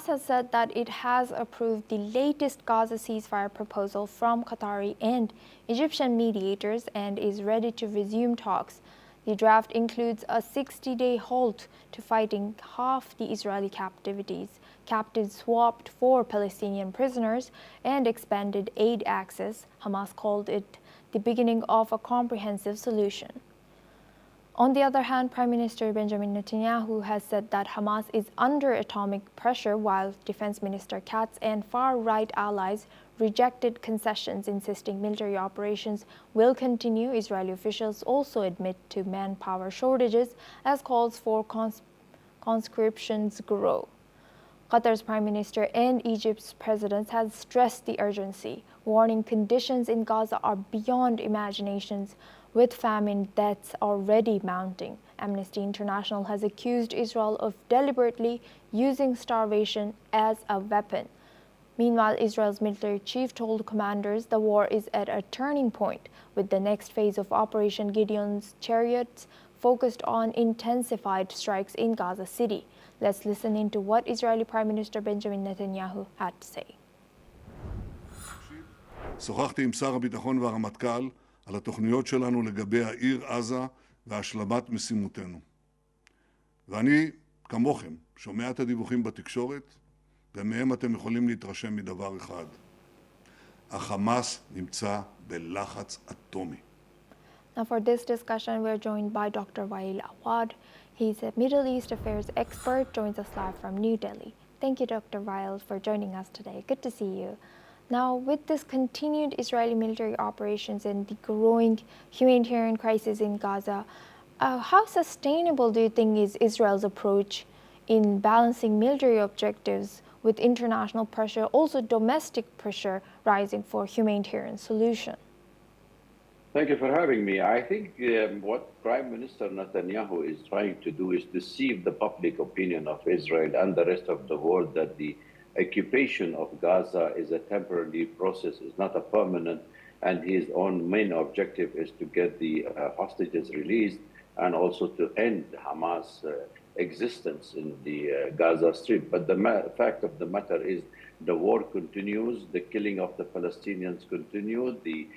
has said that it has approved the latest Gaza ceasefire proposal from Qatari and Egyptian mediators and is ready to resume talks. The draft includes a 60-day halt to fighting, half the Israeli captives swapped for Palestinian prisoners, and expanded aid access. Hamas called it the beginning of a comprehensive solution. On the other hand, Prime Minister Benjamin Netanyahu has said that Hamas is under atomic pressure, while Defense Minister Katz and far-right allies rejected concessions, insisting military operations will continue. Israeli officials also admit to manpower shortages as calls for conscriptions grow. Qatar's Prime Minister and Egypt's President has stressed the urgency, warning conditions in Gaza are beyond imaginations, with famine deaths already mounting. Amnesty International has accused Israel of deliberately using starvation as a weapon. Meanwhile, Israel's military chief told commanders the war is at a turning point, with the next phase of Operation Gideon's Chariots focused on intensified strikes in Gaza City. Let's listen into what Israeli Prime Minister Benjamin Netanyahu had to say. שוחחתי עם שר הביטחון והרמטכ"ל על התוכניות שלנו לגבי העיר עזה והשלמת משימותינו. ואני, כמוכם, שומע את הדיווחים בתקשורת, ומהם אתם יכולים להתרשם מדבר אחד. החמאס נמצא בלחץ אטומי. Now for this discussion, we're joined by Dr. Wael Awad. He's a Middle East affairs expert, joins us live from New Delhi. Thank you, Dr. Wael, for joining us today. Good to see you. Now, with this continued Israeli military operations and the growing humanitarian crisis in Gaza, how sustainable do you think is Israel's approach in balancing military objectives with international pressure, also domestic pressure rising for humanitarian solution? Thank you for having me. I think what Prime Minister Netanyahu is trying to do is deceive the public opinion of Israel and the rest of the world that the occupation of Gaza is a temporary process, is not a permanent, and his own main objective is to get the hostages released and also to end Hamas' existence in the Gaza Strip. But the fact of the matter is the war continues, the killing of the Palestinians continue, the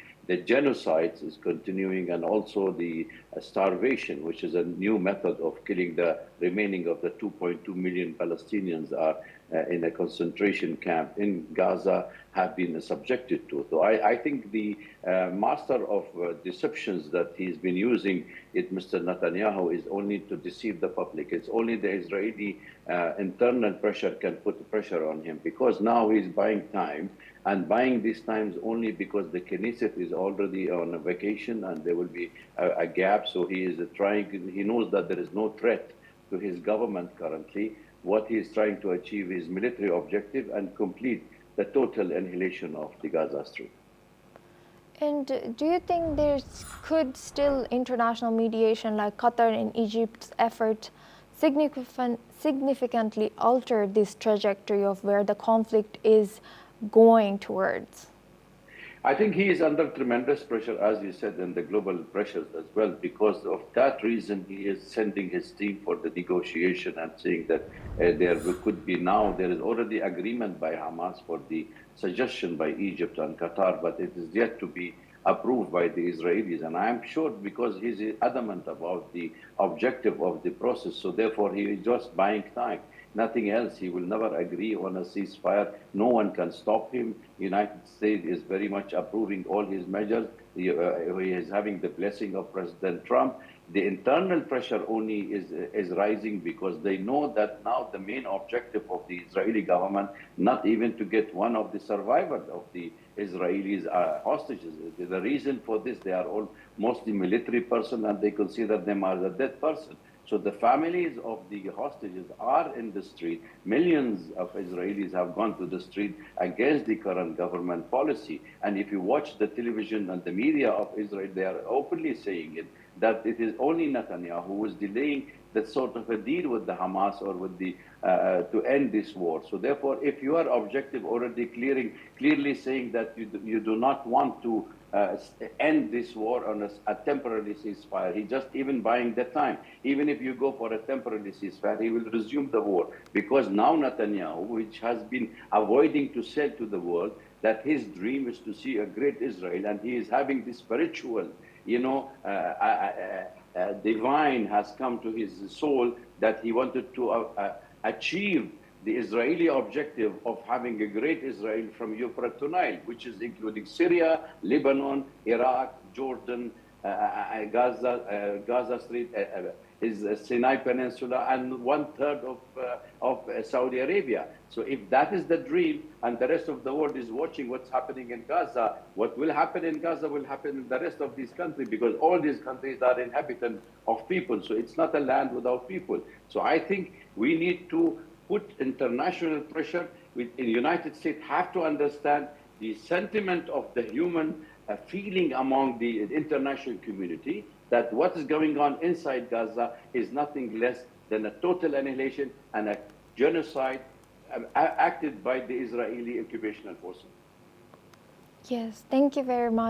genocides is continuing, and also the starvation, which is a new method of killing the remaining of the 2.2 million Palestinians are in a concentration camp in Gaza, have been subjected to. So I think the master of deceptions that he's been using, Mr. Netanyahu, is only to deceive the public. It's only the Israeli internal pressure can put pressure on him, because now he's buying time, and buying these times only because the Knesset is already on a vacation and there will be a gap. So he is trying, he knows that there is no threat to his government currently. What he is trying to achieve is military objective and complete the total annihilation of the Gaza Strip. And do you think there could still international mediation like Qatar and Egypt's effort significantly alter this trajectory of where the conflict is going towards? I think he is under tremendous pressure, as you said, and the global pressures as well. Because of that reason, he is sending his team for the negotiation and saying that there could be now, there is already agreement by Hamas for the suggestion by Egypt and Qatar, but it is yet to be approved by the Israelis. And I am sure because he's adamant about the objective of the process, so therefore he is just buying time. Nothing else. He will never agree on a ceasefire. No one can stop him. The United States is very much approving all his measures. He is having the blessing of President Trump. The internal pressure only is rising because they know that now the main objective of the Israeli government, not even to get one of the survivors of the Israelis hostages. The reason for this, they are all mostly military persons and they consider them as a dead person. So the families of the hostages are in the street. Millions of Israelis have gone to the street against the current government policy. And if you watch the television and the media of Israel, they are openly saying it, that it is only Netanyahu who is delaying that sort of a deal with the Hamas or with the to end this war. So therefore, if your objective already clearly saying that you do not want to end this war on a temporary ceasefire. He's just even buying the time. Even if you go for a temporary ceasefire, he will resume the war. Because now Netanyahu, which has been avoiding to say to the world that his dream is to see a great Israel, and he is having this spiritual, divine has come to his soul that he wanted to achieve the Israeli objective of having a great Israel from Euphrates to Nile, which is including Syria, Lebanon, Iraq, Jordan, Gaza Street, is Sinai Peninsula, and 1/3 of Saudi Arabia. So if that is the dream, and the rest of the world is watching what's happening in Gaza, what will happen in Gaza will happen in the rest of these countries, because all these countries are inhabited of people. So it's not a land without people. So I think we need to put international pressure. The United States have to understand the sentiment of the human feeling among the international community, that what is going on inside Gaza is nothing less than a total annihilation and a genocide acted by the Israeli occupational forces. Yes, thank you very much.